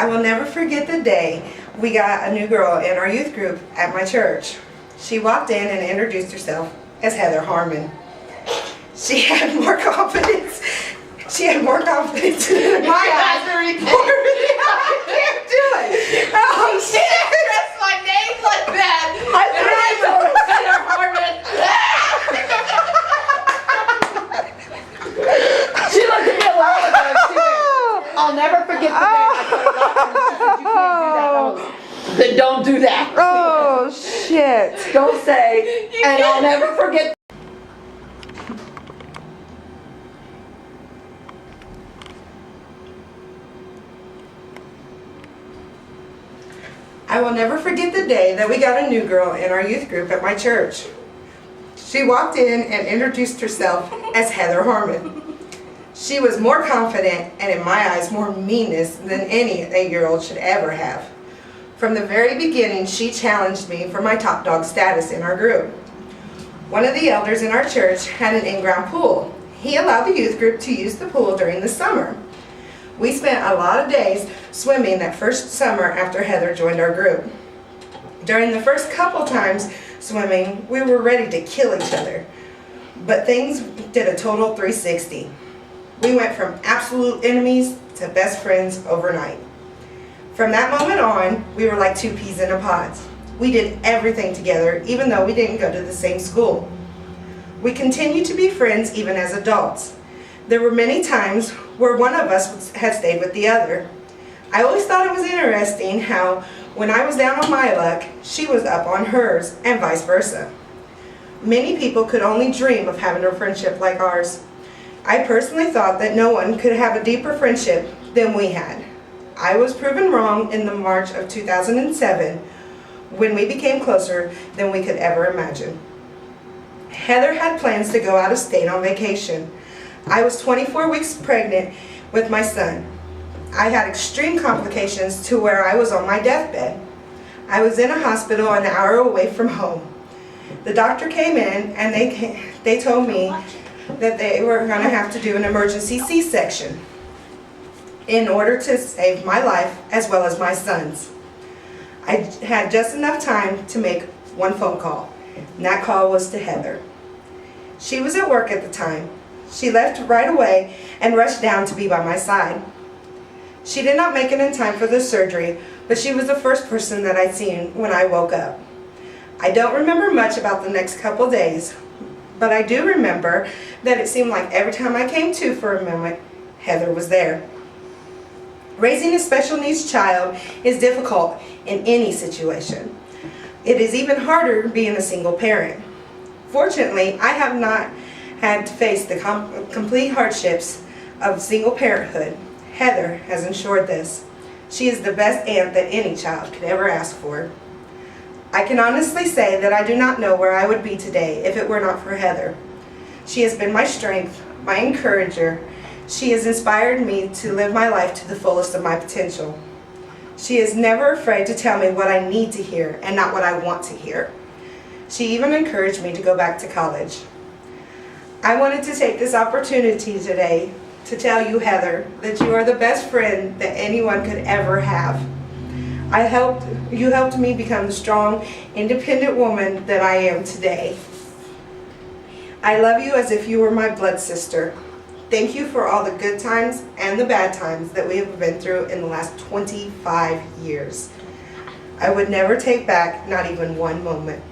I will never forget the day we got a new girl in our youth group at my church. She walked in and introduced herself as Heather Harmon. She had more confidence. She had more confidence in my eyes. I can't do it. Oh, shit. That's my name like that. I thought Heather Harmon. She looked at me a while ago. She went, I'll never forget the day I put it on. She said, you can't do that. Then don't do that. Oh, shit. Don't say, and I'll never forget. I will never forget the day that we got a new girl in our youth group at my church. She walked in and introduced herself as Heather Harmon. She was more confident and, in my eyes, more meanness than any 8-year-old should ever have. From the very beginning, she challenged me for my top dog status in our group. One of the elders in our church had an in-ground pool. He allowed the youth group to use the pool during the summer. We spent a lot of days swimming that first summer after Heather joined our group. During the first couple times swimming, we were ready to kill each other. But things did a total 360. We went from absolute enemies to best friends overnight. From that moment on, we were like two peas in a pod. We did everything together, even though we didn't go to the same school. We continued to be friends even as adults. There were many times where one of us had stayed with the other. I always thought it was interesting how, when I was down on my luck, she was up on hers, and vice versa. Many people could only dream of having a friendship like ours. I personally thought that no one could have a deeper friendship than we had. I was proven wrong in the March of 2007, when we became closer than we could ever imagine. Heather had plans to go out of state on vacation. I was 24 weeks pregnant with my son. I had extreme complications to where I was on my deathbed. I was in a hospital an hour away from home. The doctor came in and they told me that they were going to have to do an emergency C-section in order to save my life as well as my son's. I had just enough time to make one phone call, and that call was to Heather. She was at work at the time. She left right away and rushed down to be by my side. She did not make it in time for the surgery, but she was the first person that I'd seen when I woke up. I don't remember much about the next couple days, but I do remember that it seemed like every time I came to for a moment, Heather was there. Raising a special needs child is difficult in any situation. It is even harder being a single parent. Fortunately, I have not had to face the complete hardships of single parenthood. Heather has ensured this. She is the best aunt that any child could ever ask for. I can honestly say that I do not know where I would be today if it were not for Heather. She has been my strength, my encourager. She has inspired me to live my life to the fullest of my potential. She is never afraid to tell me what I need to hear and not what I want to hear. She even encouraged me to go back to college. I wanted to take this opportunity today to tell you, Heather, that you are the best friend that anyone could ever have. You helped me become the strong, independent woman that I am today. I love you as if you were my blood sister. Thank you for all the good times and the bad times that we have been through in the last 25 years. I would never take back not even one moment.